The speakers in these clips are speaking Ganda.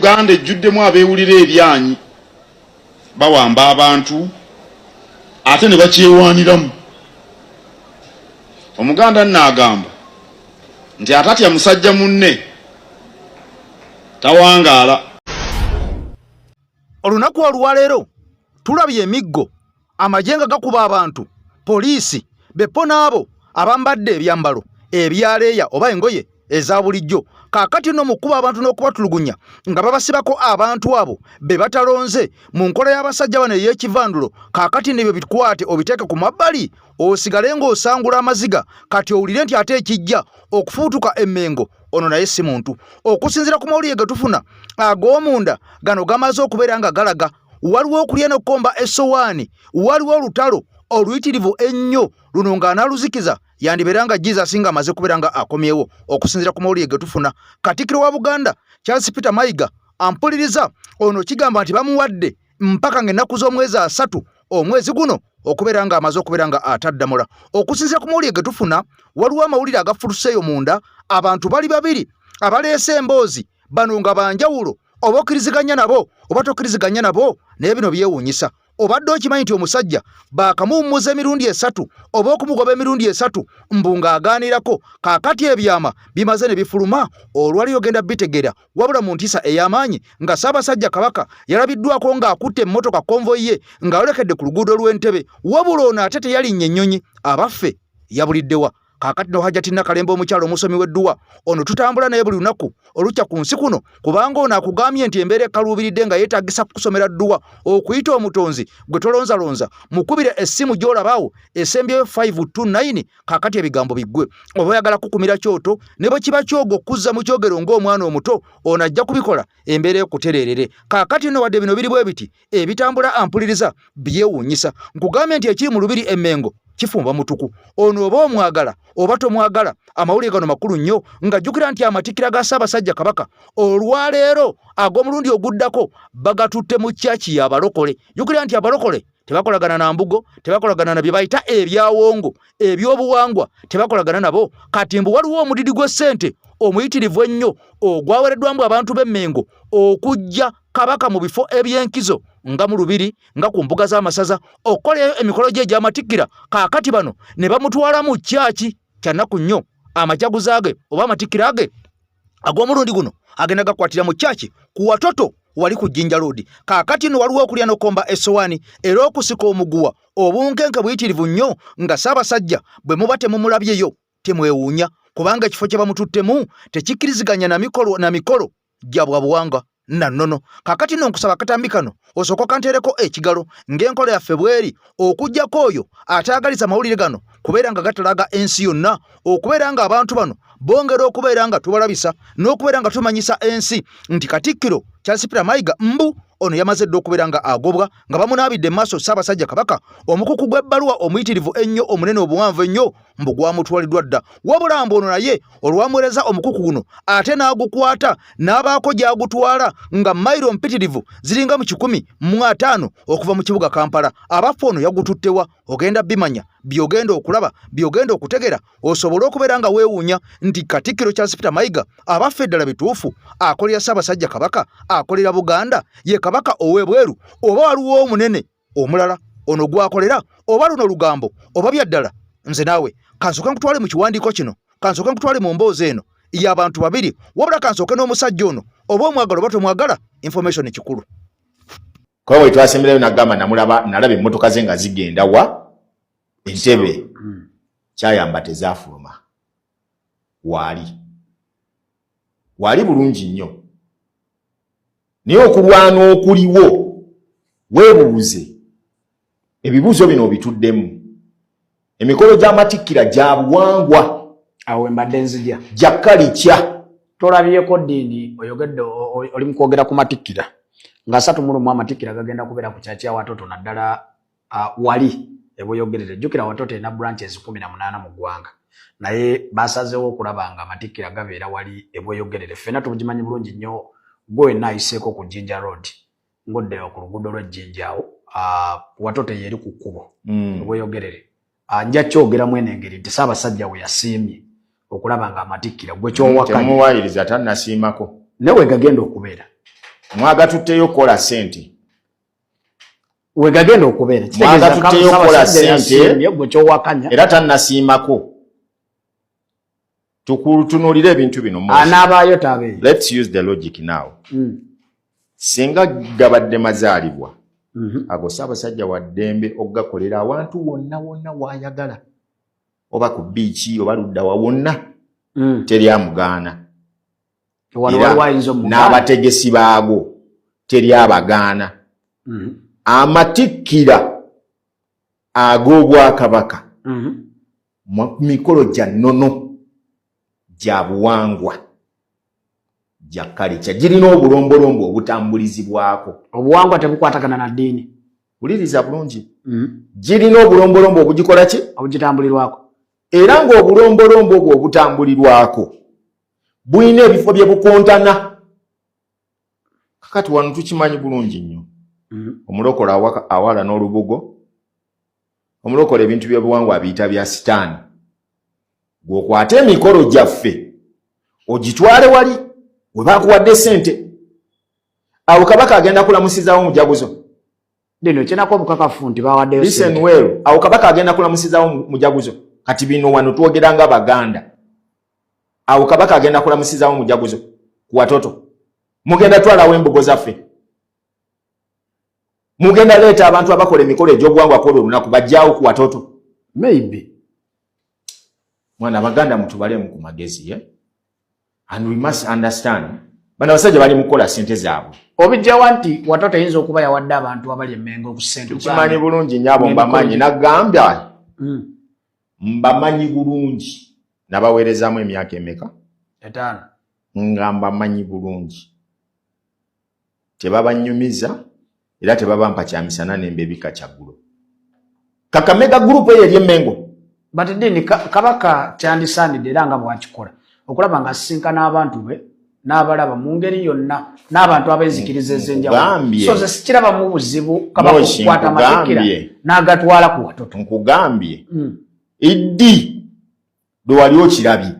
Uganda ejjuddemu abeewulira ebyanyi bawamba abantu ate ne bakyewaaniramu. Omuganda n'agamba nti atatya musajja munne tawangaala. Olunaku olwaleero tulabye emiggo amajenga gakuba abantu, poliisi beppo n'abo abambadde ebyambalo ebyaleeya oba engoye eza bulijjo. Kaakati no mukuba abantu n'okubatulugunya nga babasibako abantu abo be batalonze mu nkola y'abasajja bano ey'ekivandulo. Kaakati nebyo bikwate obiteeke ku mabbali osigale ng'osangula amaziga kati owulire nti ate ekijja okufuutuka emmengo ono naye si muntu. Okusinziira ku mawulire ge tufuna ag'omunda gano gamaze okubeera nga galaga waliwo okulya n'okkomba essowaani, waliwo olutalo oluyitirivu ennyo luno ng'anaaluzikiza yandibeera nga Jesus nga amaze kubeera nga akomyewo. Okusinziira ku mawulire ge tufuna Katikkiro wa Buganda Charles Peter Mayiga ampuliriza ono kigamba nti bamuwadde mpaka ng'ennaku z'omwezi 3 omwezi guno okubeera nga amaze okubeera nga ataddamula. Okusinziira ku mawulire ge tufuna waliwo amawulire agafuluseeyo munda abantu bali babiri abaleese emboozi bano nga banjawulo oba okkiriziganya nabo oba tokkiriziganya nabo naye bino byewuunyisa. Obadde okimanyi nti omusajja baakamuwummuza emirundi 3 oba okumugoba emirundi 3 mbu ng'agaanirako. Kaakati ebyama bimaze ne bifuluma olwali ogenda bitegeera wabula mu ntiisa ey'amaanyi nga Ssaabasajja Kabaka yalabiddwako ng'akutte emmotoka konvoyi ye ng'ayolekedde ku luguudo lw'Entebbe wabula ono ate teyalinnya ennyonyi abaffe yabuliddewa. Kaakati no Hajjati Nakalembe omukyalo omusomi w'edduwa ono tutambula naye buli lunaku olukya ku nsi kuno kubanga ono akugambye nti embeera ekaluubiridde nga yeetaagisa kusomera dduwa okuyita omutonzi gwe tolonzalonza mukubire essimu gy'olabaawo esembyeyo 529 kaakati ebigambo biggwe. Oba oyagala kukumira kyoto ne bwe kiba kyogo okuzza mu kyogero ng'omwana omuto ono ajja kubikola embeera y'okutereerere. Kaakati no wadde bino biri bwe biti ebitambula ampuliriza byewuunyisa. Nkugambye nti ekiri mu lubiri emmengo kifumba mutuku. Ono oba omwagala oba tomwagala amawulire gano makulu nnyo ng'ajjukira nti amatikkira ga Ssaabasajja Kabaka olwaleero ag'omulundi oguddako bagatutte mu kyaki y'abalokole. Jjukira nti abalokole tebakolagana na mbugo, tebakolagana na bye bayita ebyawongo, ebyobuwangwa tebakolagana nabo. Kati mbu waliwo omudidi gw'essente omuyitirivu ennyo ogwawereddwamu abantu b'emmengo okujja Kabaka mu bifo eby'enkizo nga mu lubiri nga ku mbuga z'amasaza okukolayo emikolo gye egy'amatikkira. Kaakati bano ne bamutwala mu kyaki kyannaku nnyo. Amajaguza ge oba amatikkira ge ag'omulundi guno agenda gakwatira mu kyaki ku Watoto wali ku Jinja Road. Kaakati no waliwo okulya n'okkomba essowaani era okusika omuguwa obunkenke buyitirivu nnyo nga Ssaabasajja bwe muba temumulabyeyo temwewuunya kubanga ekifo kye bamututtemu tekikkiriziganya na mikolo gya bwabuwanga na nnono. Kaakati no nkusaba katambi kano osooka kanteereko ekigalo ng'enkola yaffe bweri okuggyako oyo ataagaliza amawulire gano kubeera nga gatalaga ensi yonna okubeera nga abantu bano bongera okubeera nga tubalabisa n'okubeera nga tumanyisa ensi nti Katikkiro Charles Peter Mayiga mbu ono yamaze dda okubeera nga agobwa nga bamunaabidde mu maaso Ssaabasajja Kabaka. Omukuku gw'ebbaluwa omuyitirivu ennyo omunene obuwanvu ennyo mbu gwamutwaliddwa dda wabula mbu ono naye olwamuweereza omukuku guno ate n'agukwata n'abaako gy'agutwala nga mayiro mpitirivu ziringa mu 150 okuva mu kibuga Kampala. Abaffe ono yagututtewa ogenda bimanya byogenda okulaba byogenda okutegera osobole okubeera nga weewuunya nti Katikkiro Charles Peter Mayiga abaffe eddala bituufu akolera Ssaabasajja Kabaka akolera Buganda ye Kabaka ow'ebweru oba waliwo omunene omulala ono gwakolera oba luno lugambo oba byaddala. Nze naawe kansooke nkutwale mu kiwandiiko kino kansooke nkutwale mu mboozi eno y'abantu babiri wabula kansooke n'omusajja ono oba omwagala oba tomwagala information kikulu. Kwa bwe twasemberayo nagamba nalaba emmotoka ze nga zigenda wa Entebbe kyayamba tezaafuluma wali bulungi nnyo naye okulwana okuliwo weebuuze ebibuuzo bino obituddemu. Emikolo gy'amatikkira gya buwangwa awo embadde nzija jakkalikya tolabyeko ddiini oyogedde oli mu kwogera ku matikkira nga 3 amatikkira gagenda kubeera ku kyakya Watoto naddala wali ebweyogerere. Jjukira Watoto ena branches 18 mu ggwanga naye basazeewo okulaba nga amatikkira gabeera wali ebweyogerere. Ffenna tugimanyi bulungi nnyo gwe nayiseeko ku Jinja Road ng'oddeyo ku luguudo lw'Ejjinja awo Watoto yeri ku kkubo ebweyogerere. Nja kyogeramu eno engeri nti Ssaabasajja we yasiimye okulaba nga amatikkira gwe kyowakanya temuwayiriza tannasiimako newe gagenda okubeera Mwagatutteyo kola sente. Wegagenda okubeera. Mwagatutteyo kola sente. Gwe kyowakanya. Era tannasiimako. Tukutunulire ebintu bino. Anaabayo tabe. Let's use the logic now. Singa gabadde mazaalibwa. Ago Ssaabasajja wa ddembe okugakolera awantu wonna waayagala. Oba ku biichi oba ludda wa wonna. Teri amugaana. N'abategesi baago teri abagaana. Amatikkira ag'Obwakabaka mikolo gya nnono gya buwangwa gya kalicha girina obulombolombo obutambulizibwako. Obuwangwa tebukwatagana na ddiini. Wuliriza bulungi. Girina obulombolombo obugikola ki? Obugitambulirwako. Era ng'obulombolombo obwo obutambulirwako buyina ebifo bye bukontana. Kakati wano tukimanyi bulungi nnyo. Omulokole awala n'olubugo. Omulokole ebintu by'obuwangwa abiyita bya sitaani. Gw'okwate emikolo gyaffe ogitwale wali we baakuwadde ssente. Awo Kabaka agenda kulamusizaawo mujaguzo. Dino kinako obukakafu nti bawaddeyo ssente. Listen well. Awo Kabaka agenda kulamusizaawo mujaguzo. Kati bino wano twogera nga Baganda. Awo Kabaka agenda kulamusizaawo mujaguzo ku watoto. Mugenda twalawo embugo zaffe. Mugenda leeta abantu abakola emikolo egy'obuwangwa kola olunaku bajjaawo ku watoto. Maybe. Mwana Abaganda mutubalemu ku magezi, and we must understand. Bano abasajja bali mukola ssente zaabwe. Obijjawa nti watoto yinza okuba yawadde abantu abali emmengo ku ssente. Tukimanyi bulungi nnyabo mbamanyi nagambya. Mbamanyi bulungi. Nabaweerezaamu emyaka emeka? 5. Nga mbamanyi bulungi. Tebabanyumiza era tebabampa kyamisana nembe bika kyaggulo. Kakamega group eyo eri emmengo. But dini Kabaka kyandisaanidde era nga bwakikola okulaba nga asinkana abantu be n'abalaba mu ngeri yonna n'abantu abenzikiriza ez'enjawulo. So ze sikiraba mu buzibu Kabaka okukwata amatikkira n'agatwala ku watoto. Nkugambye Iddi bwe wali okirabye.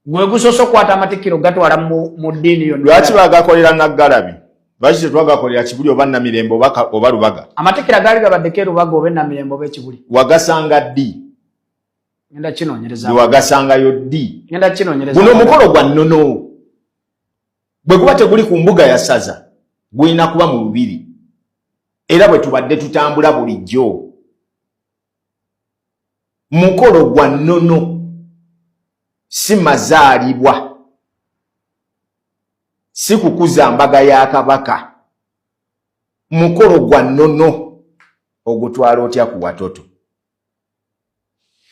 Gwe gusoso kwata amatikkiro gatwala mu ddiini yonna. Lwaki bagakolera Naggalabi? Lwaki tetwagakolera Kibuli oba Namirembe oba Lubaga? Amatikkira gaali gabaddeko Lubaga oba Namirembe oba Kibuli. Wagasanga ddi? Ngenda kinoonyereza. Wagasangayo ddi? Ngenda kinoonyereza. Guno mukolo gwa nnono. Bwe guba teguli ku mbuga ya ssaza gulina kuba mu lubiri. Era bwe tubadde tutambula bulijjo. Mukolo gwa nnono. Si mazaalibwa. Si kukuza mbaga ya Kabaka. Mukolo gwa nnono ogutwala otya ku watoto.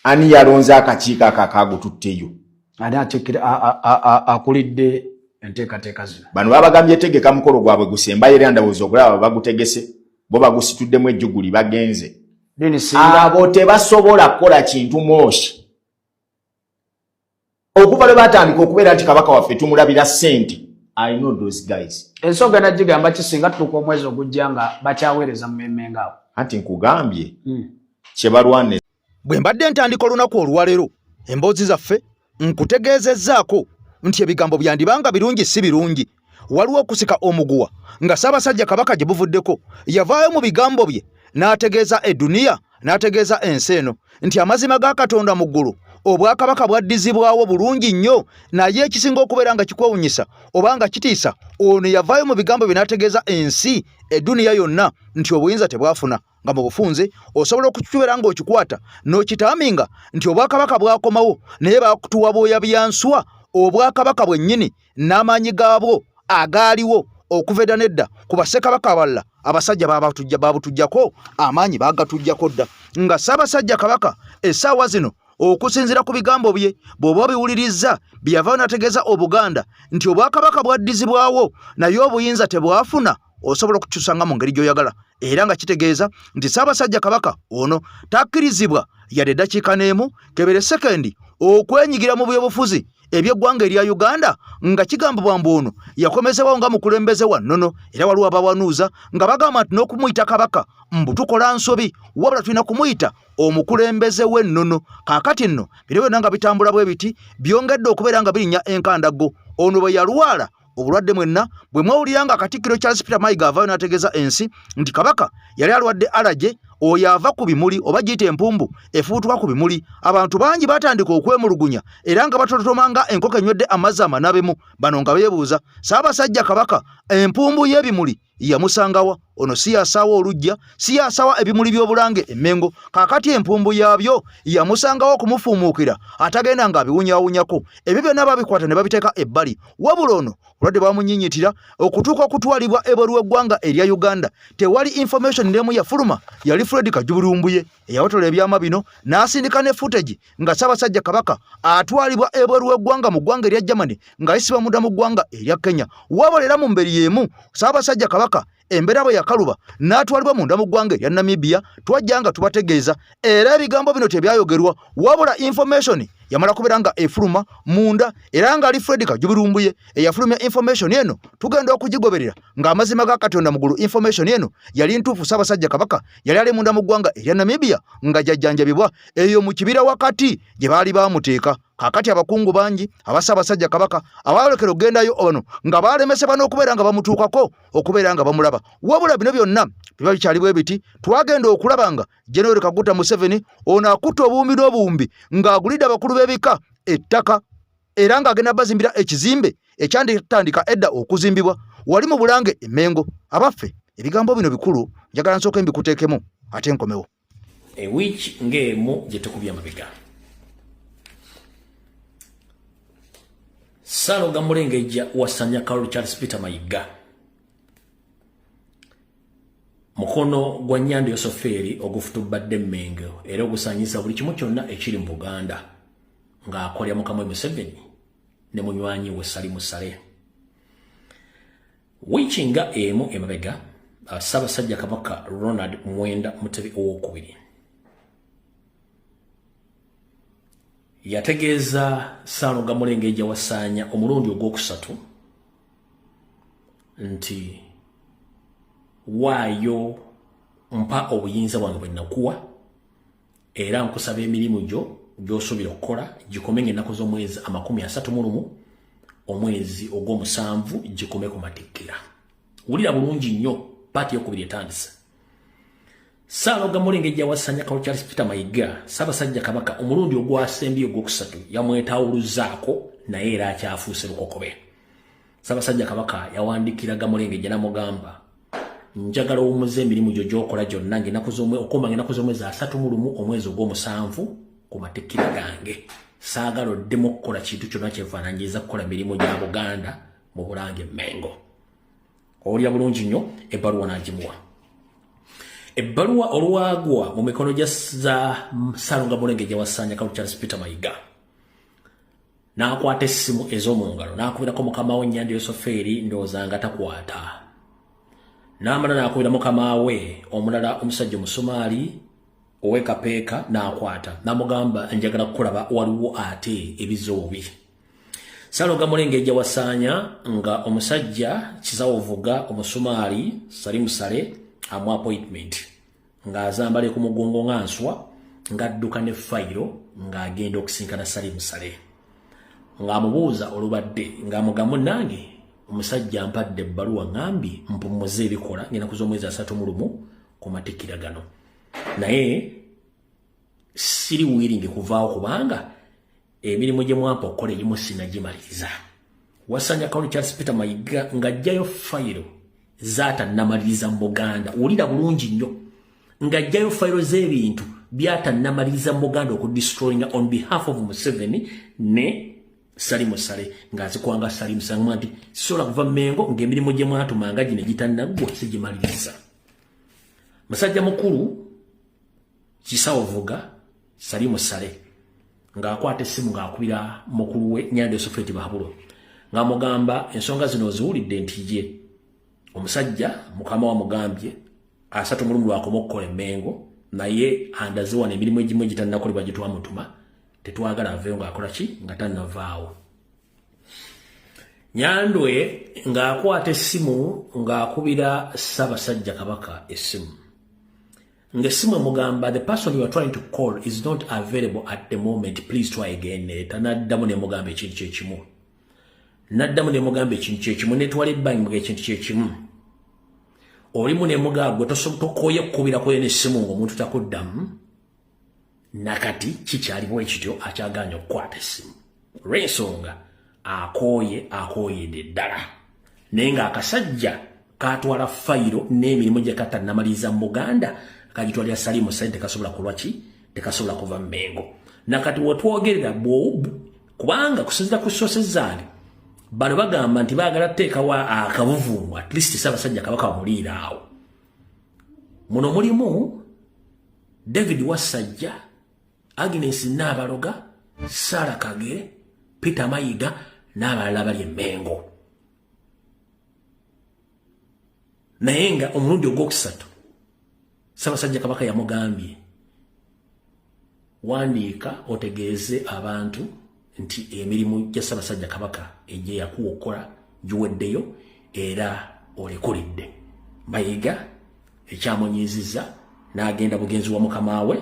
Ani yalonze akakiiko akakagututteyo? Ani akulidde enteekateeka zino. Bano babagambye tegeka mukolo gwabwe gusembayo era ndowooza ogulaba bagutegese bo bagusituddemu ejjuguli bagenze. Abo tebasobola kukola kintu mwoshi. Okuva lwe batandika okubeera nti Kabaka waffe tumulabira ssente. I know those guys. Ensonga nagigamba kisinga tutuuka omwezi ogujja nga bakyaweereza mu memmenga awo. Anti nkugambye kye balwane. Bwe mbadde ntandika olunaku olwaleero emboozi zaffe nkutegeezezzaako nti ebigambo byandibanga birungi si birungi. Waliwo okusika omuguwa nga Ssaabasajja Kabaka gye buvuddeko yavaayo mu bigambo bye n'ategeeza edduniya n'ategeeza ensi eno nti amazima ga Katonda mu ggulu Obwakabaka bwaddizibwawo bulungi nnyo naye ekisinga okubeera nga kikwewunyisa oba nga kitiisa ono yavaayo mu bigambo bye n'ategeeza ensi edduniya yonna nti obuyinza tebwafuna nga mu bufunze osobola okukibeera ng'okikwata n'okitaaminga nti Obwakabaka bwakomawo naye baakutuwa bwoya byanswa Obwakabaka bwennyini n'amaanyi gaabwo agaaliwo okuva edda n'edda ku bassekabaka abalala abasajja baabutujjako amaanyi baagatujjako dda nga Ssaabasajja Kabaka essaawa zino okusinziira ku bigambo bye bw'oba biwulirizza byava nategeeza Obuganda nti Obwakabaka bwaddizibwawo naye obuyinza tebwafuna osobola okukyusanga mu ngeri gy'oyagala era nga kitegeeza nti Ssaabasajja Kabaka ono takkirizibwa yadde eddakiika n'emu kebere sekendi okwenyigira mu byobufuzi eby'eggwanga erya Uganda nga kigambibwa mbu ono yakomezebwawo nga mukulembeze wa nnono era waliwo abawanuuza nga bagamba nti n'okumuyita Kabaka mbu tukola nsobi wabula tulina kumuyita omukulembeze w'ennono. Kaakati nno biro byonna nga bitambula bwe biti byongedde okubeera nga birinnya enkandaggo ono bwe yalwala obulwadde mwenna bwe mwawuliranga Katikkiro Charles Peter Mayiga avaayo n'ategeeza ensi nti Kabaka yali alwadde alaje oyo ava ku bimuli oba giyita empumbu efuutuka ku bimuli. Abantu bangi batandika okwemulugunya era nga batototomanga enkoko enywedde amazzi amanabemu. Bano nga beebuuza Ssaabasajja Kabaka empumbu y'ebimuli yamusangawa? Ono si yasaawa olujja, si yasaawa ebimuli by'obulange emmengo. Kaakati empumbu yaabyo yamusangawo okumufuumuukira atagenda ng'abiwunyaawunyako. Ebyo byonna babikwata ne babiteeka ebbali. Wabula ono olwadde bamunyinyitira okutuuka okutwalibwa ebweru w'eggwanga erya Uganda. Tewali information n'emu yafuluma. Yali Fred Kajubulumbuye eyawotola ebyama bino n'asindika ne footage nga Ssaabasajja Kabaka atwalibwa ebweru w'eggwanga mu ggwanga erya Germany ng'ayisibwa mudda mu ggwanga erya Kenya. Wabula era mu mberi y'emu Ssaabasajja Kabaka embeera bwe yakaluba n'atwalibwa munda mu ggwanga erya Namibia. Twajja nga tubategeeza era ebigambo bino tebyayogerwa, wabula information yamala kubeera nga efuluma munda era nga ali Fred Kajubulumbuye eyafulumya information eno. Tugenda okugigoberera ng'amazima ga Katonda mugulu information eno yali ntuufu. Ssaabasajja Kabaka yali ali munda mu ggwanga erya Namibia nga jajjanjabibwa eyo mu kibira wakati gye baali baamuteeka. Kaakati abakungu bangi aba Ssaabasajja Kabaka abalekera ogendayo ono nga balemesebwa n'okubeera nga bamutuukako okubeera nga bamulaba. Wabula bino byonna biba bikyali bwe biti. Twagenda okulaba nga General Kaguta Museveni ono akutta obuwumbi n'obuwumbi ng'agulidde abakulu b'ebika ettaka era ng'agenda bazimbira ekizimbe ekyanditandika edda okuzimbibwa wali mu Bulange Emmengo. Abaffe ebigambo bino bikulu njagala nsooke mbikuteekemu ate nkomewo. Which ng'emu gye tukubya amabega. Saalonga Mulengejja wasanya Carol Charles Peter Mayiga. Mukono gwa Nnyando Yosoferi ogufutubadde Mmengo era ogusanyisa buli kimu kyonna ekiri mu Buganda ng'akolya Mukama Museveni ne munywanyi we Salimu Sale. Wichinga emu emabega Ssaabasajja Kabaka Ronald Mwenda Mutebi owookubiri yategeeza Saalonga Mulengejja wasanya omulundi ogwokusatu nti waayo mpa obuyinza bwange bwe nakuwa era nkusaba emirimu gyo gy'osuubira okukola gikome ng'ennaku z'omwezi 31 omwezi ogw'omusanvu gikome ku matikkira. Wulira bulungi nnyo paati y'okubiri etandise. Saalonga Mulengejja wasanya Carol Charles Peter Mayiga Ssaabasajja Kabaka omulundi ogwasembye ogwokusatu yamwetawuluzaako naye era akyafuuse lukokobe. Ssaabasajja Kabaka yawandikiraga Mulengejja n'amugamba njagala owumuze emirimu gyo gy'okola gyonna okoma ng'ennaku z'omwezi 31 omwezi ogw'omusanvu ku matikkira gange. Saagala oddemu okukola kintu kyonna kyefaananyiriza kukola mirimu gya Buganda mu Bulange Mmengo. Olya bulungi nnyo ebbaluwa n'agimuwa. Ebbaluwa olwagwa mu mikono gya Saalonga Mulengejja wasanya Carol Charles Peter Mayiga n'akwata essimu ez'omu ngalo n'akubirako mukama we Nnyando Yosoferi ndowooza nga takwata. N'amala n'akubira mukama we omulala omusajja Omusomaali ow'ekapeeka n'akwata n'amugamba njagala kukulaba waliwo ate ebizoobi. Saalonga Mulengejja wasanya nga omusajja Kizawovuga Omusomaali Salimu Sale amu appointment ng'azambale ku mugongo ng'answa ng'adduka ne fayiro ng'agenda okusinkana Salimu Sale ng'amubuuza olubadde ng'amugamba nange omusajja ampadde ebbaluwa ngambye mpumuze ebikola ng'ennaku z'omwezi 31 ku matikkira gano naye siri wiringi kuvaawo kubanga emirimu gye mwampa okukola egimu sinnagimaliriza. Wasanya Carol Charles Peter Mayiga ng'ajjayo fayiro z'atannamaliriza mu Buganda. Wulira bulungi nnyo ng'ajjayo fayiro z'ebintu by'atannamaliriza mu Buganda okudestroyinga on behalf of Museveni ne Salimu Sale ng'azikwanga Salimu Sale nti sisobola kuva Mmengo ng'emirimu gye mwatumanga gino gitannaggwa sigimaliriza. Musajja mukulu Kisawovuga Salimu Sale ng'akwata essimu ng'akubira mukulu we Nnyando Yosoferi Bahabulo ng'amugamba ensonga zino oziwulidde nti ye omusajja mukama wa mugambye 31 lwakoma okukola Mmengo naye andaziwana emirimu egimu egitannakolebwa gye twamutuma tetwagala aveeyo ng'akola ki nga tannavaawo. Nyandwe ng'akwata essimu ng'akubira Ssaabasajja Kabaka essimu ng'essimu emugamba the person you are trying to call is not available at the moment, please try again. Tanaddamu ne mugamba ekintu kyekimu naddamu ne mugamba ekintu kyekimu netwala ebbanyi muga ekintu kyekimu olimu ne mugagwe tokoye kukubirako n'essimu ng'omuntu takuddamu nakati kikyaliwo ekityo akyaganya okukwata essimu olw'ensonga akooyedde ddala naye ng'akasajja katwala fayiro n'emirimu gye katannamaliriza mu Buganda kagitwalira Salimu Sale tekasobola kulwaki tekasobola kuva mu Mengo nakati wotwogerera kubanga kusinzira ku sosezaali bano bagamba nti baagala teekawo akabuvumu at least Ssaabasajja Kabaka bamuliira awo muno mulimu David Wasajja, Agnes Nabaloga, Sarah Kagere, Peter Mayiga n'abalala bali Mengo. Naye nga omulundi ogwokusatu Ssaabasajja Kabaka yamugambye wandiika otegeeze abantu nti emirimu gya Ssaabasajja Kabaka ejje yakuwokola giweddeyo era olekulidde. Mayiga ekyamunyiizizza n'agenda bugenzi wa mukama we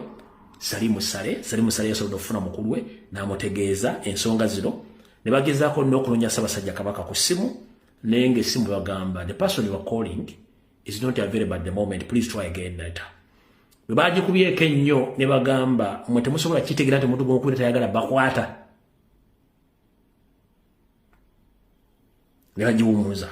Salimu Sale yasobola okufuna mukulu we n'amutegeeza ensonga zino ne bagezaako n'okulonnya Ssaabasajja Kabaka ku ssimu naye ng'essimu bagamba the person you are calling is not available at the moment, please try again later. Bwe bagikubyeko ennyo ne bagamba mwe temusobola kitegeera nti omuntu gw'okubira tayagala bakwata ne bagiwummuza.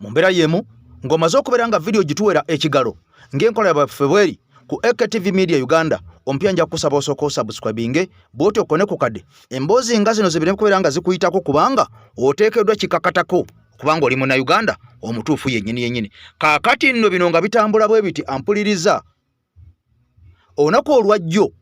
Mu mbeera y'emu ng'omaze okubeera nga vidiyo gituwera ekigalo ng'enkola yabaffe bweri ku AKTV Media Uganda ompya nja kusaba osooka osubscribinge bw'oti okone ku kadde emboozi nga zino zibiremu kubeera nga zikuyitako kubanga oteekeddwa kikakatako kubanga oli muna Uganda omutuufu yennyini. Kaakati nno bino nga bitambula bwe biti ampuliriza olunaku olwajjo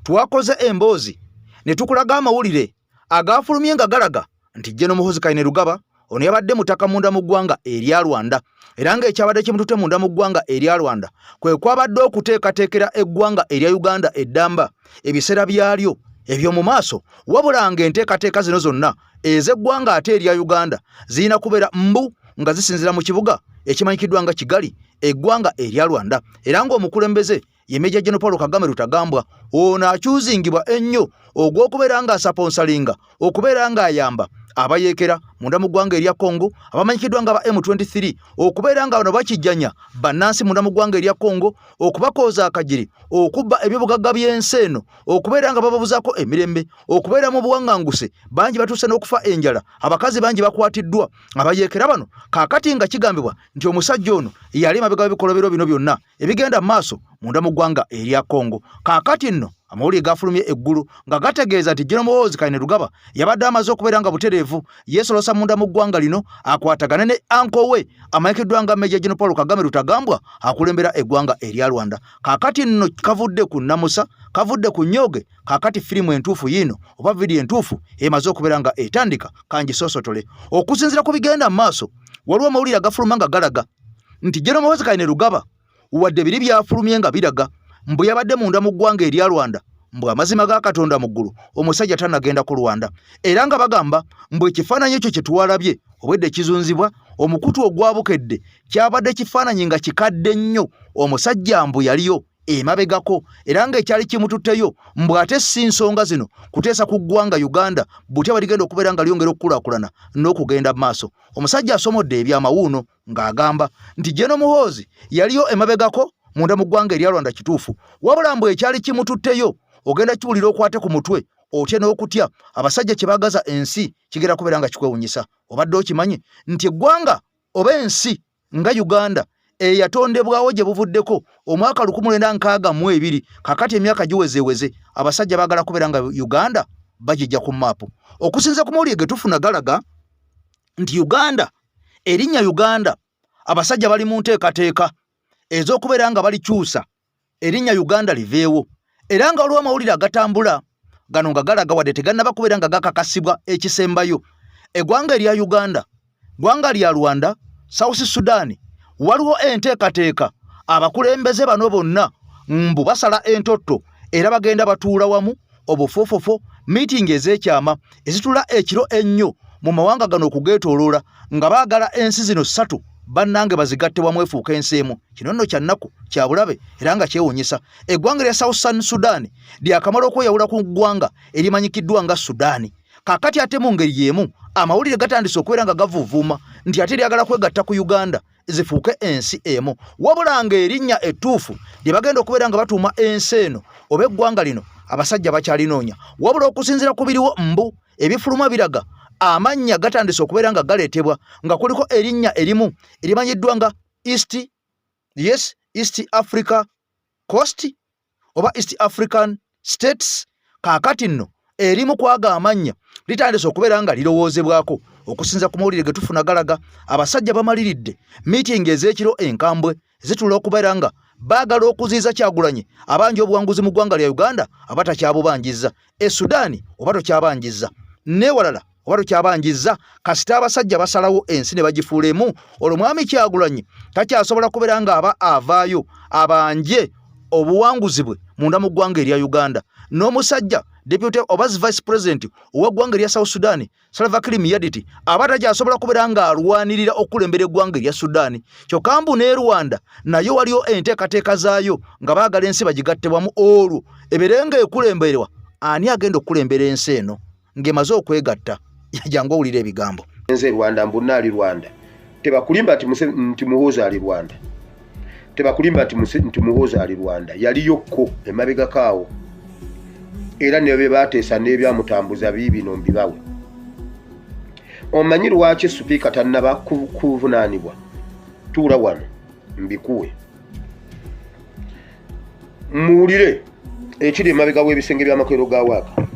twakoze emboozi ne tukulaga amawulire agaafulumye nga galaga nti General Muhoozi Kainerugaba ono yabadde mutaka munda mu ggwanga erya Rwanda era ng'ekyabadde kimutute munda mu ggwanga erya Rwanda kwe kwabadde okuteekateekera eggwanga erya Uganda eddamba ebiseera byalyo eby'omu maaso wabula ng'enteekateeka zino zonna ez'eggwanga ate erya Uganda zirina kubeera mbu nga zisinzira mu kibuga ekimanyikiddwa nga Kigali eggwanga erya Rwanda era ng'omukulembeze ye Major General Paul Kagame Rutagambwa ono akyuzingibwa ennyo ogw'okubeera nga asaponsalinga okubeera nga ayamba abayeekera munda mu ggwanga erya Congo abamanyikiddwa nga ba M23 okubeera nga bano bakijjanya bannansi munda mu ggwanga erya Congo okubakooza akajiri okubba ebyobugagga by'ensi eno okubeera nga bababuzaako emirembe okubeera mu buwaŋŋanguse bangi batuuse n'okufa enjala abakazi bangi bakwatiddwa abayeekera bano kaakati nga kigambibwa nti omusajja ono yali mabega w'ebikolobero bino byonna ebigenda mu maaso munda mu ggwanga erya Congo. Kaakati nno amawulire gafulumye eggulu nga gategeeza nti General Muhoozi Kainerugaba yabadde amaze okubeera nga butereevu yeesolosa munda mu ggwanga lino akwatagane ne anko we amanyikiddwa nga Major General Paul Kagame Rutagambwa akulembera eggwanga erya Rwanda. Kaakati nno kavudde ku nnamusa kavudde ku nnyoge kaakati firimu entuufu yiino oba vidiyo entuufu emaze okubeera nga etandika kangisoosotole okusinziira ku bigenda mu maaso waliwo amawulire agafuluma nga galaga nti General Muhoozi Kainerugaba wadde biri byafulumye nga biraga mbu yabadde munda mu ggwanga erya Rwanda mbu amazima ga Katonda mu ggulu omusajja tanagenda ku Rwanda era nga bagamba mbu ekifaananyi ekyo kye tuwalabye obwedde kizunzibwa omukutu ogwabukedde kyabadde kifaananyi nga kikadde nnyo omusajja mbu yaliyo emabegako era ng'ekyali kimututteyo mbu ate si nsonga zino kuteesa ku ggwanga Uganda butya baligenda okubeera nga lyongera okukulaakulana n'okugenda mu maaso. Omusajja asomodde ebyamawuuno ng'agamba nti General Muhoozi yaliyo emabegako munda mu ggwanga erya Rwanda kituufu wabula mbu ekyali kimututteyo ogenda kiwulira okwate ku mutwe otya n'okutya abasajja kye baagaza ensi kigenda kubeera nga kikwewunyisa. Obadde okimanyi nti eggwanga oba ensi nga Uganda eyatondebwawo gye buvuddeko omwaka 1962 kakati emyaka giwezeweze abasajja baagala kubeera nga Uganda bagijja ku maapu. Okusinza ku mawulire ge tufuna galaga nti Uganda erinnya Uganda abasajja bali mu nteekateeka ez'okubeera nga balikyusa erinnya Uganda liveewo era nga waliwo amawulire agatambula gano nga galaga wadde tegannaba kubeera nga gakakasibwa ekisembayo eggwanga erya Uganda ggwanga lya Rwanda South Sudan waliwo enteekateeka abakulembeze bano bonna mbu basala entotto era bagenda batuula wamu obufoofofo miitingi ez'ekyama ezitula ekiro ennyo mu mawanga gano okugeetooloola nga baagala ensi zino 3 bannange bazigatte wamu efuuka ensi emu. Kino nno kya nnaku kya bulabe era nga kyewuunyisa. Eggwanga lya South Sudan lyakamala okweyawula ku ggwanga erimanyikiddwa nga Sudaani kakati ate mu ngeri yemu amawulire gatandise okubeera nga gavuuvuuma nti ate lyagala kwegatta ku Uganda zifuuke ensi emu, wabula ng'erinnya ettuufu lye bagenda okubeera nga batuuma ensi eno oba eggwanga lino abasajja bakyalinoonya, wabula okusinziira ku biriwo mbu ebifuluma biraga amannya gatandise okubeera nga galeetebwa nga kuliko erinnya erimu erimanyiddwa nga East Africa Coast oba East African States. Kaakati nno erimu kwaga amanya litandise okubeera nga lirowoozebwako okusinza ku mawulire ge tufuna galaga abasajja bamaliridde meeting ez'ekiro enkambwe zitula okubeera nga baagala okuziiza Kyagulanyi abangi obuwanguzi mu ggwanga lya Uganda abatakyabubanjizza, Sudaani oba tokyabanjizza, n'ewalala oba tokyabanjizza, kasita abasajja basalawo ensi ne bagifuulemu, olwo mwami Kyagulanyi takyasobola kubeera nga aba avaayo abanje obuwanguzi bwe munda mu ggwanga erya Uganda. N'omusajja deputy oba vice president ow'eggwanga erya South Sudan Salva Kiir Mayardit aba takyasobola kubeera nga alwanirira okulembera eggwanga erya Sudaani. Kyokka mbu ne Rwanda nayo waliyo enteekateeka zaayo nga baagala ensi bagigattebwamu, olwo ebeerenga ekulemberwa ani agenda okulembera ensi eno ng'emaze okwegatta. Jangu owulira ebigambo. Nze Rwanda mbunna ali Rwanda, tebakulimba nti Muhoozi ali Rwanda, tebakulimba nti Muhoozi ali Rwanda, yaliyokko emabega kaawo era ne bye baateesa n'ebyamutambuza biibino mbibawe. Omanyi lwaki Sipiika tannaba kuvunaanibwa? Tuula wano mbikuwe muwulire ekiri emabega w'ebisenge by'amakolero ga Waaka.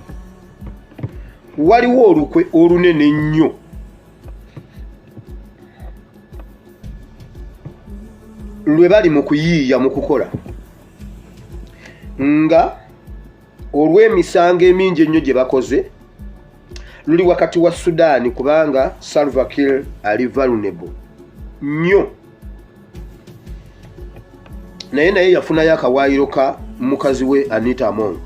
Waliwo olukwe olunene ennyo lwe bali mu kuyiiya mu kukola nga olw'emisango emingi ennyo gye bakoze luli wakati wa Sudaani, kubanga Salva Kiir ali vulnerable nnyo, naye yafunayo akawaayiro ka mukazi we Anita Among.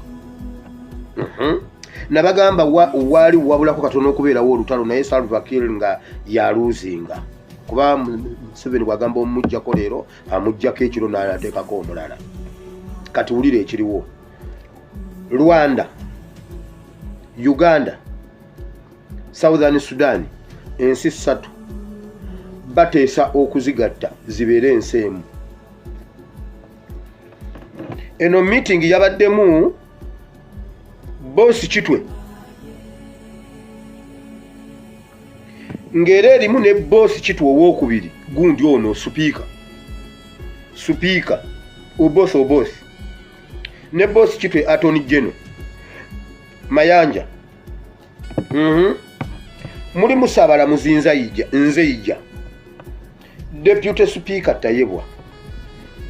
Nabagamba waali wabulako katono okubeerawo olutalo, naye Salva Kiir nga yaluuzinga, kuba Museveni bwagamba omujjako leero amujjako ekiro n'ateekako omulala. Kati wulire ekiriwo. Rwanda, Uganda, Southern Sudan, ensi ssatu bateesa okuzigatta zibeere ensi emu. Eno meeting yabaddemu Boss Kitwe ng'era erimu ne Boss Kitwe owookubiri gundi ono Supiika oboss ne Boss Kitwe Attorney General Mayanja. Muli Musabala Muzinza Nzeija, Deputy Speaker Tayebwa,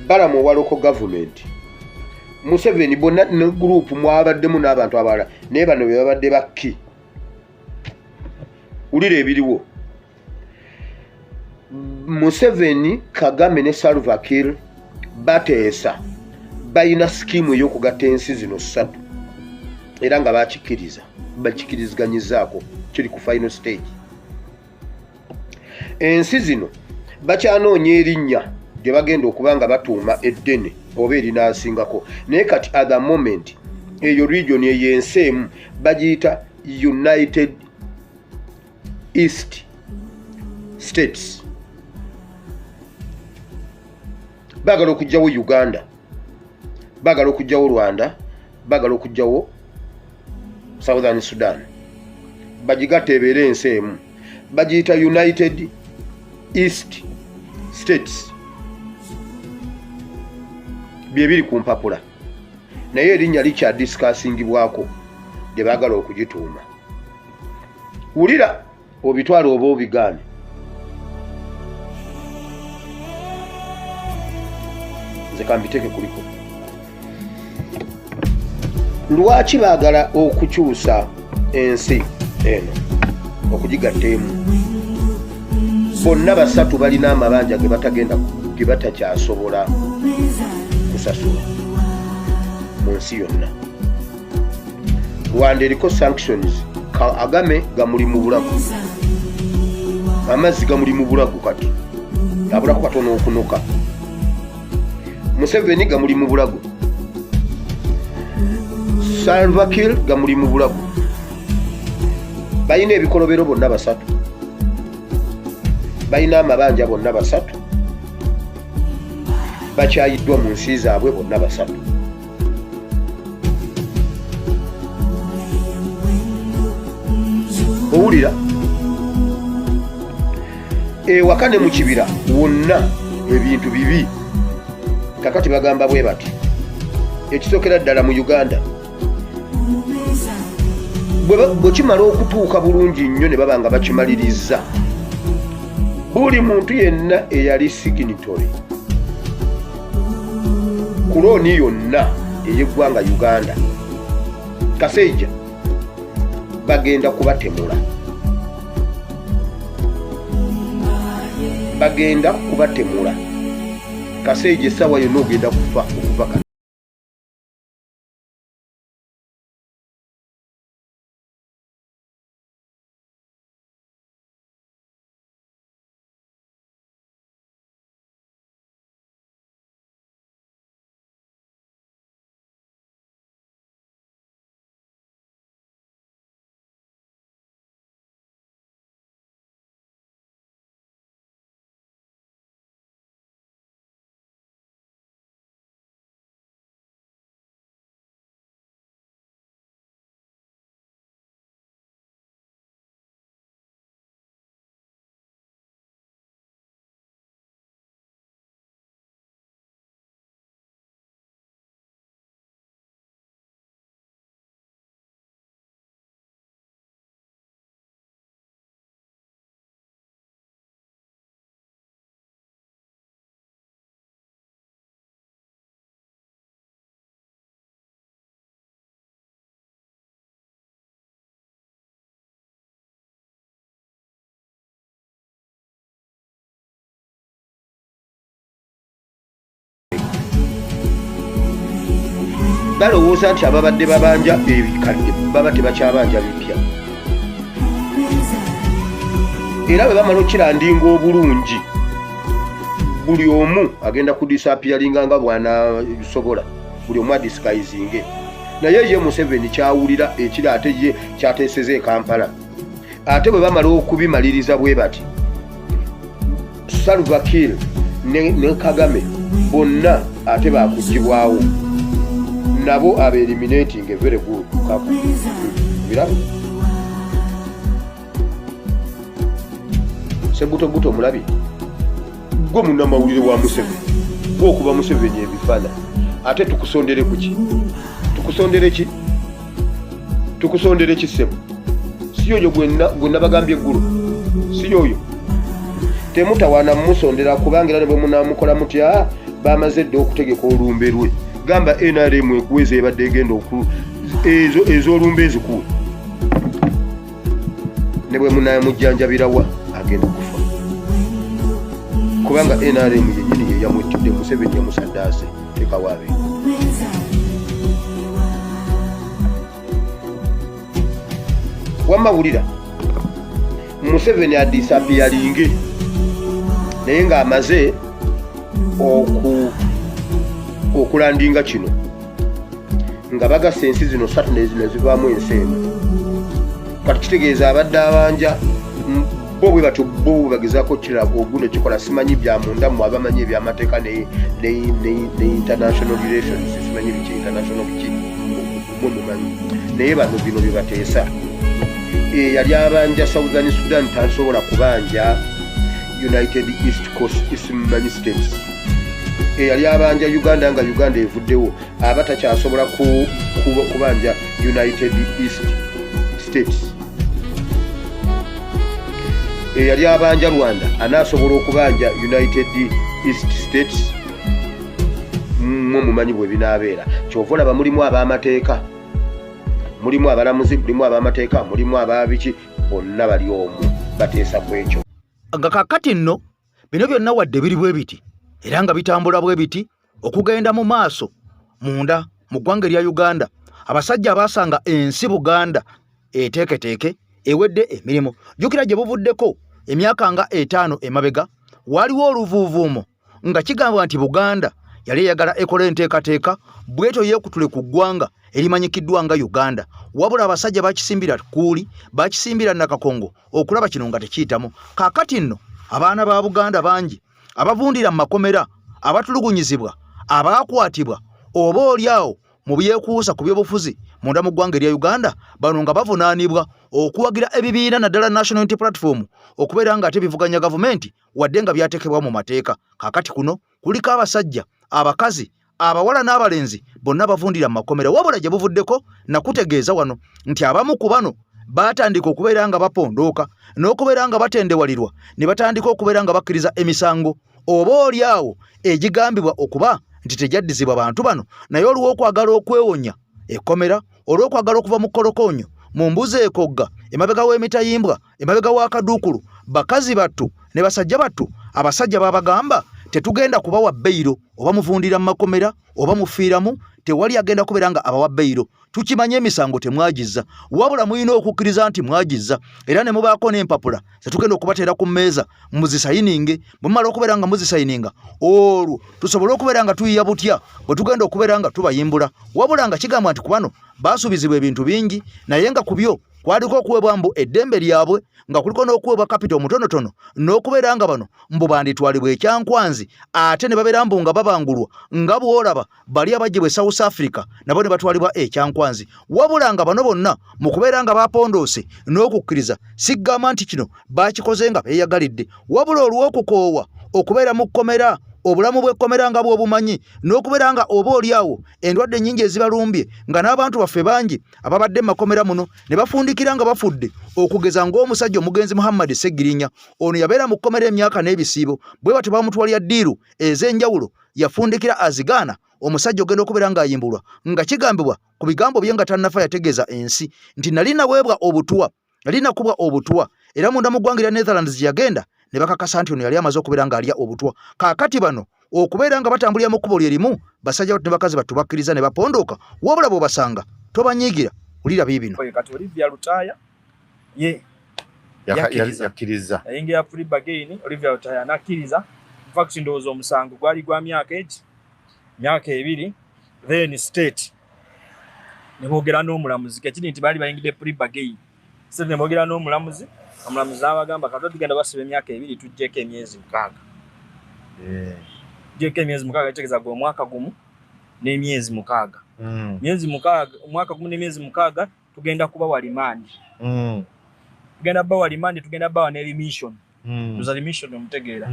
Balamu wa local government, Museveni bonna ne group mwabaddemu n'abantu abalala, naye bano be babadde bakki. Ulire ebiriwo. Museveni, Kagame ne Salva Kiir bateesa balina skimu ey'okugatta ensi zino ssatu era nga bakikirizganyizaako kiri ku final stage. Ensi zino bakyanoonya erinnya gye bagenda okuba nga batuuma eddene oba erinaasingako, naye kati at the moment eyo region ey'ensi emu bagiyita United East States. Bagala okugyawo Uganda, bagala okugyawo Rwanda, bagala okugyawo Southern Sudan, bagigatta ebeere ensi emu, bagiyita United East States. Bye biri ku mpapula, naye erinnya likyadiscussingibwako gye baagala okugituuma. Wulira obitwala oba obigaane. Nze kambiteeke kuliko. Lwaki baagala okukyusa ensi eno okugigatta emu? Bonna basatu balina amabanja ge batakyasobola kusasula mu nsi yonna. Rwanda eriko sanctions, Kagame gamuli mu bulago, amazzi gamuli mu bulago kati abulako katono okunuka. Museveni gamuli mu bulago, Salva Kiir gamuli mu bulago, balina ebikolobero bonna basatu, balina amabanja bonna basatu, bakyayiddwa mu nsi zaabwe bonna basatu. Owulira ewaka ne mu kibira wonna ebintu bibi. Kakati bagamba bwe bati ekisookera ddala mu Uganda bwe kimala okutuuka bulungi nnyo ne baba nga bakimaliriza, buli muntu yenna eyali signatory ku looni yonna ey'eggwanga Uganda, Kaseija bagenda kubatemula, bagenda kubatemula. Kaseija essaawa yonna ogenda kufa okuva kati. Balowooza nti ababadde babanja ebikadde baba tebakyabanja bipya, era bwe bamala okirandinga obulungi buli omu agenda kudisapiyaringa nga bw'anasobola, buli omu adisikayizinge. Naye ye Museveni kyawulira ekiri ate ye kyateeseza e Kampala. Ate bwe bamala okubimaliriza bwe bati Salva Kiir ne Kagame bonna ate baakugibwawo, nabo eliminating a very good couple. Birabe sebuto mulabi gwe munnamawulire wa Museveni gwe okuba Museveni ebifana ate tukusondere kuki? Tukusondere ki sebo? Si yoyo gwenna bagambye eggulu, si yoyo. Temutawaana musondera kubanga era bwe munamukola mutya bamaze dde okutegeka olumbe lwe. Gamba NRM ekweze ebadde egenda ez'olumbe ezikulu, ne bwe munamujjanjabirawa agenda kufa, kubanga NRM yennyini ye yamwitidde Museveni yamusaddaase tekawaabe. Wamawulira Museveni adisapiyaringe naye ng'amaze okulandinga kino nga bagasa ensi zino 3 ne zivaamu ensi emu. Kati kitegeeza abadde abanja bo bwe batyo bo bagezaako kiraga oguno kikola simanyi bya munda mu abamanyi ebyamateeka ne international relations, simanyi biki international biki mumanyi, naye bano bino bye bateesa. Yali abanja Southern Sudan tasobola kubanja United East Coast Eastern States. Yali abanja Uganda nga Uganda evuddewo abatakyasobola kubanja United East States. Yali abanja Rwanda anasobola okubanja United East States. Mumanyi bwe binaabeera. Kyova olaba mulimu ab'amateeka, mulimu abalamuzi, mulimu ab'amateeka, mulimu ababiki, bonna bali omu bateesa ku ekyo. Nga kakati nno bino byonna wadde biri bwe biti era nga bitambula bwe biti okugenda mu maaso munda mu ggwanga erya Uganda, abasajja abaasanga ensi Buganda eteeketeeke ewedde emirimu. Jjukira gye buvuddeko emyaka nga 5 emabega waliwo oluvuuvuumo nga kigambwa nti Buganda yali yagala ekole enteekateeka bweto yeekutule ku ggwanga erimanyikiddwa nga Uganda wabula abasajja bakisimbira kuuli bakisimbira Nakakongo okulaba kino nga tekiyitamu. Kaakati nno abaana ba Buganda bangi abavundira mu makomera abatulugunyizibwa abaakwatibwa oba oliawo mu byekuusa ku byobufuzi munda mu ggwanga erya Uganda bano nga bavunaanibwa okuwagira ebibiina naddala National Unity Platform okubeera nga ate bivuganya gavumenti wadde nga byateekebwa mu mateeka. Kaakati kuno kuliko abasajja abakazi abawala n'abalenzi bonna bavundira mu makomera wabula gye buvuddeko nakutegeeza wano nti abamu ku bano batandika okubeera nga bapondooka n'okubeera nga batendewalirwa ne batandika okubeera nga bakkiriza emisango oba oliawo egigambibwa okuba nti tejaddizibwa bantu bano naye olw'okwagala okwewonya ekkomera olw'okwagala okuva mu kolokoonyo mu mbuzi ekogga emabega w'emitayimbwa emabega w'akaduukulu bakazi battu ne basajja battu abasajja babagamba tetugenda kubawa bbeiro oba muvundira mu makomera oba mufiiramu tewali agenda kubeera nga abawa bbeiro. Tukimanye emisango temwagizza wabula muyina okukkiriza nti mwagizza era ne mubaako n'empapula zetugenda okubateera ku mmeeza muzisayininge mumala okubeera nga muzisayininga olwo tusobole okubeera nga tuyiya butya bwe tugenda okubeera nga tubayimbula wabula nga kigamba nti ku bano baasuubizibwa ebintu bingi naye nga ku byo kwaliko okuweebwa mbu eddembe lyabwe nga kuliko n'okuweebwa kapito omutonotono n'okubeera nga bano mbu banditwalibwa ekyankwanzi ate ne babeera mbu nga babangulwa nga bw'olaba bali abaggyibwa South Africa nabo ne batwalibwa ekyankwanzi wabula nga bano bonna mu kubeera nga bapondoose n'okukkiriza sigamba nti kino bakikoze nga beeyagalidde wabula olw'okukoowa okubeera mu kkomera obulamu bw'ekkomera nga bw'obumanyi n'okubeera nga oba oliawo endwadde ennyingi ezibalumbye nga n'abantu baffe bangi ababadde mu makomera muno ne bafundikira nga bafudde okugeza ng'omusajja omugenzi Muhammad Segirinya ono yabeera mu kkomera emyaka n'ebisiibo bwe batyo bamutwalira ddiiru ez'enjawulo yafundikira azigaana omusajja ogenda okubeera ng'ayimbulwa nga kigambibwa ku bigambo bye nga tannafa yategeeza ensi nti nali naweebwa obutuwa nali nakubwa obutuwa era munda mu ggwanga erya Netherlands gye yagenda ne bakakasa nti ono yali amaze okubeera ng'alya obutwa. Kaakati bano okubeera nga batambulira mu kkubo lyerimu basajja battu ne bakazi battu bakkiriza ne bapondooka wabula bw'obasanga tobanyiigira wulira biibino. Kati Olivia Lutaya ye yakkiriza yayingira free bargain Olivia Lutaya nakkiriza fact ndowooza omusango gwali gwa myaka ebiri then state ne boogera n'omulamuzi kekiri nti baali bayingidde free bargain state ne boogera n'omulamuzi omulamuzi n'abagamba kati tugenda basiba emyaka 2 tujjeko emyezi 6 tujjeko emyezi 6 kitegeeza gwe omwaka gumu n'emyezi 6 myezi 6 omwaka gumu n'emyezi 6 tugenda kuba walimandi tugenda bawa limandi tugenda bawa ne remission tuza remission omutegeera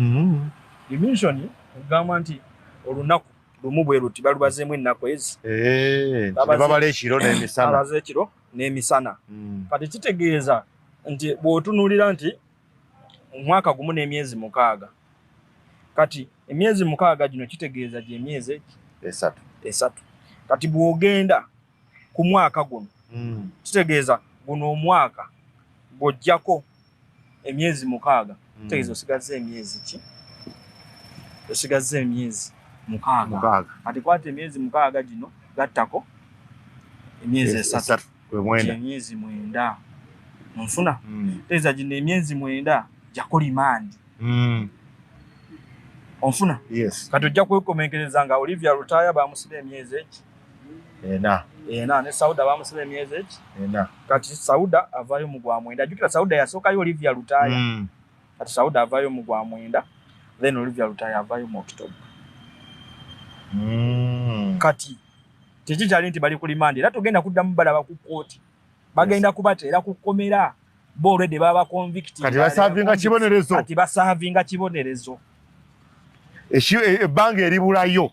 remission ugamba nti olunaku lumu bwe luti balubazeemu ennaku ezi babala ekiro n'emisana babaze ekiro n'emisana kati kitegeeza nti bw'otunuulira nti omwaka gumu n'emyezi 6 kati emyezi 6 gino kitegeeza gye emyezi 3 kati bw'ogenda ku mwaka guno kitegeeza guno omwaka bw'ojjako emyezi 6 kitegeeza osigaze emyezi ki osigaze emyezi 6 kati kwata emyezi 6 gino gattako emyezi 3 emyezi 9 nfuna teza gino emyezi 9 jako limandi onfuna kati ojja kwekomenkereza nga Olivia Lutaya bamusiba emyezi ena ne Sauda bamusiba emyezi kati Sauda avayo mu gwa 9 jukira Sauda yasookayo Olivia Lutaya kati Sauda avayo mu gwa 9 then Olivia Lutaya avayo mu October kati tekikyali nti bali ku limandi era tugenda kuddamu balaba ku kooti bagenda kubateera ku kkomera bo already baba convicted kati basaavinga kibonerezo ebbanga eribulayo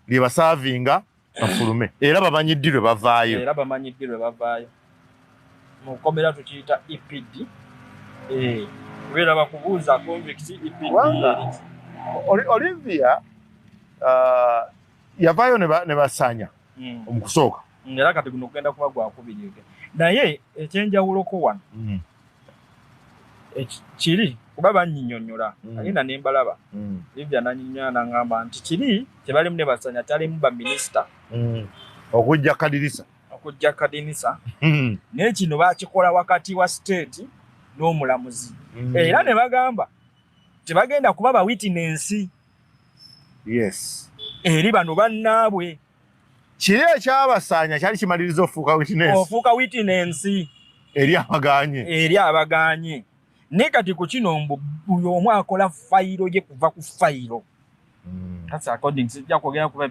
lye basaavinga afulume era bamanyiddirwe bavaayo mu kkomera tukiyita EPD kubeera bakubuuza convict EPD Olivia yavaayo ne basanya omukusooka era kati guno kugenda kuba gwakubiri naye ekyenjawuloko wano kiri kuba bannyinnyonnyola alina ne mbalaba Olivia nannyonnyola n'aŋŋamba nti kiri kyebalimu ne basanya talimu baminisita okujja kadinisa naye kino baakikola wakati wa state n'omulamuzi era ne bagamba tebagenda kuba ba witness eri bano bannaabwe. Kiri ekyabasanya kyali kimaliriza ofuuka witness. Ofuuka witness. Eri abaganye. Ne kati ku kino mbu buli omu akola fayiro gye kuva ku fayiro. That's according to kwogera kuba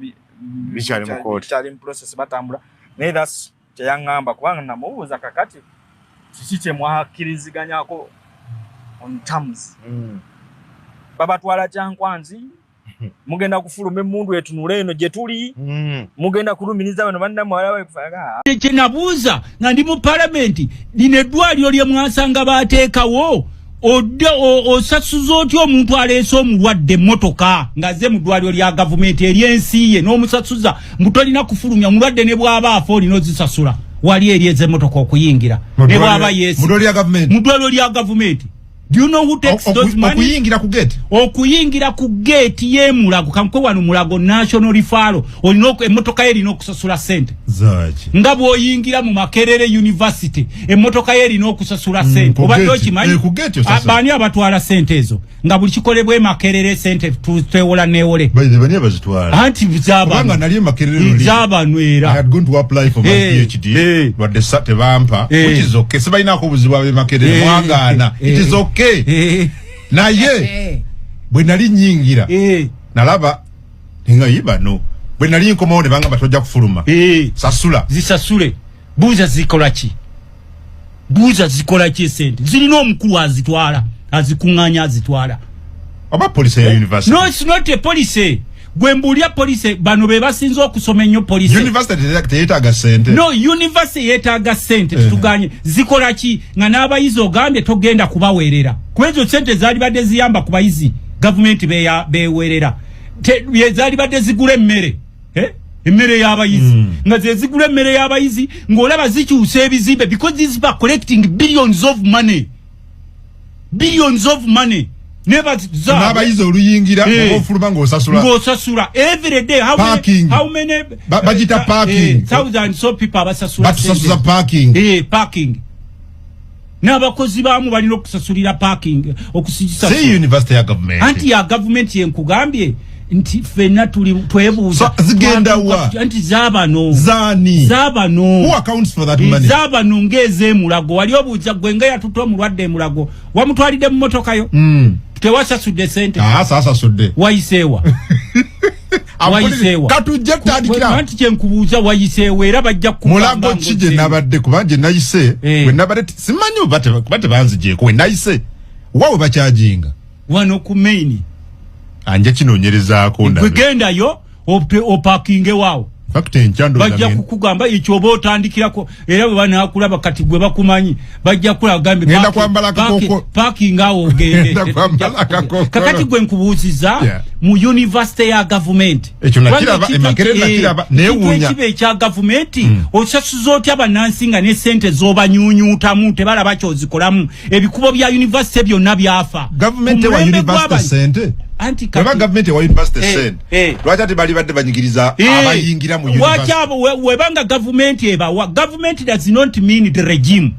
bikyali mu court. Bikyali mu process batambula. Naye that's kyeyangamba kubanga namubuuza kakati kiki kye mwakkiriziganyako on terms. Babatwala Kyankwanzi, mugenda kufuluma emmundu etunula eno gye tuli, mugenda kulumiriza bano bannammwe walawe kufaga. Kye nabuuza nga ndi mu palamenti lino eddwaliro lye mwasanga baateekawo odde osasuza otya omuntu aleese omulwadde emmotoka ng'azze mu ddwaliro lya gavumenti ery'ensi ye n'omusasuza mbu tolina kufulumya omulwadde ne bw'aba afa olina ozisasula wali eryeza emmotoka okuyingira ne bw'aba yeesi mu ddwaliro lya gavumenti. Do you know who takes those money? Okuyingira ku gate ye Mulago kamkwe wano Mulago National Referral olina emmotoka erina okusasula sente. Zaki. Nga bw'oyingira mu Makerere University emmotoka erina okusasula sente. Obadde okimanyi bani abatwala sente ezo nga buli kikolebwa Makerere sente twewola neewole. Bani abazitwala. Anti bizaba. Kubanga nali Makerere zabanwera. I had gone to apply for my PhD but the sate bampa which is okay. Sibalina kubuziba be Makerere mwangana. It is okay. Naye bwe nali nyingira nalaba nga yibano bwe nali nkomawo banga batojja kufuluma sasula zisasule buuza zikola ki sente zirina omukulu azitwala azikuŋŋanya azitwala oba police ya university. No, it's not a police. Gwembulia police bano be basinze okusoma ennyo police. University teetaga sente. No, university yeetaga sente tutuganye. Zikola ki nga n'abayizi ogambye togenda kubaweerera. Kwezo sente zaali badde ziyamba ku bayizi government beweerera. Zaali badde zigula emmere. Emmere y'abayizi. Nga zigula emmere y'abayizi ng'olaba zikyusa ebizimbe because these people are collecting billions of money. Billions of money. Never n'abayizi oluyingira ng'ofuluma ng'osasula every day how many bagita parking thousands of people abasasula batusasuza parking n'abakozi baamu balina okusasulira parking okusigisa university ya government anti ya government yenkugambye nti fena twebuuza zigenda wa anti zabano who accounts for that money zabano ngeze Mulago wali obuuza gwenga yatuta omulwadde Mulago wamutwalidde mu motoka yo tewasasudde sente sasudde wayiseewa katujja kutandikira anti kyenkubuuza wayiseewa era bajja Mulago kije nabadde kubanje nayise we nabadde simanyi bate banzijeeko we nayise wawe bakyajinga wano ku main anje kinonyerezaako ndabe gwendayo opakinge waawo fakte enchando bajja kukugamba ekyo oba otandikirako era bwe banaakulaba kati gwe bakumanyi bajja kulagambe ngenda kwambala kakoko parking awo ogende kakati gwe nkubuuziza mu university ya government ekyo nakiraba Makerere nakiraba neewuunya kibe ekya government osasuza otya bannansinga ne sente z'obanyuunyuutamu tebalaba kyozikolamu ebikubo bya university byonna byafa government wa university sente anti kaba government wa university sente lwaki bali badde banyigiriza abayingira mu university webanga government government does not mean the regime.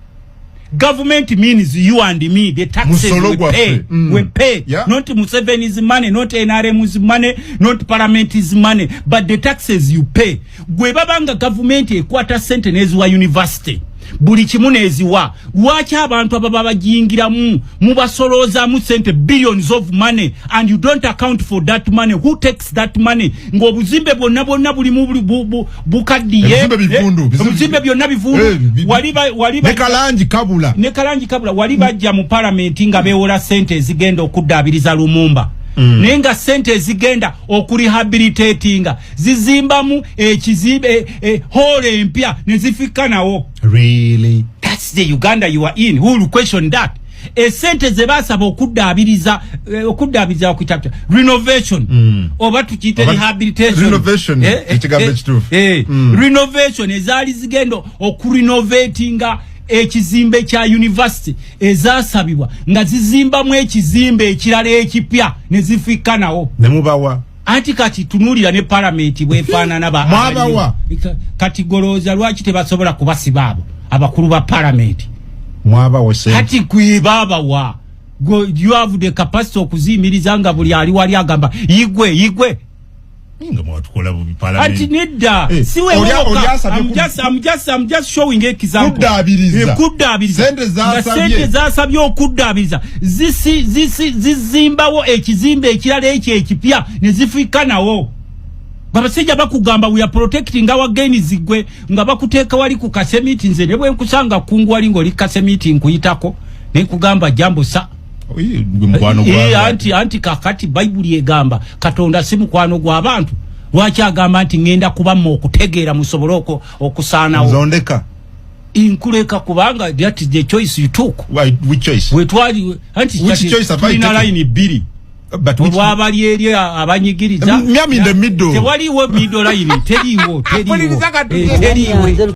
Government means you and me, the taxes we pay. Not Museveni's money, not NRM's money, not Parliament's money, but the taxes you pay. Gwebabanga government ekwata sente neziwa university. Buli kimu neziwa. Lwaki abantu ababa bagiyingiramu mubasoloozamu sente billions of money and you don't account for that money? Who takes that money? Ng'obuzimbe bwonna bulimu bukaddiye. Obuzimbe byonna bivundu. Nekalangi kabula. Wali bajja mu parliament nga beewola sente ezigenda okuddaabiriza Lumumba. Naye nga sente ezigenda okurehabilitatinga zizimbamu ekizimbe hole empya ne zifikanawo. Really? That's the Uganda you are in. Who will question that? Sente ze basaba okuddaabiriza okuyita renovation oba tukiyite rehabilitation renovation ezaali zigenda okurenovatinga ekizimbe kya university ezasabibwa nga zizimbamu ekizimbe ekirala ekipya ne zifikanawo ne mubawa anti kati tunulira ne parliament bwefaanana mwabawa kati golooza lwaki tebasobola kubasiba abo abakulu ba parliament mwabawa kati kwibabawa you have the capacity okuziyimiriza nga buli ali wali agamba yigwe Inga mwatukola bubi parliament. Ati nida. Siwe I'm just showing example. Kudabiriza. Sente zasabye okudabiriza. Zizimbawo ekizimbe ekirala ekipya ne zifikanawo. Babasajja bakugamba we are protecting our gains gwe nga bakuteeka wali ku kase meeting nze ne bwe nkusanga kungu wali ngoli kase meeting kuyitako ne kugamba jambo sa anti kakati Bible egamba Katonda si mukwano gwa abantu lwaki agamba nti ngenda kubamu okutegeera musoboloko okusaanawo zondeka inkuleka kubanga that is the choice you took. Which choice? Which choice have I taken? But wabali area abanyigiriza me I'm in the middle. Tewali wo middle line. Tell you.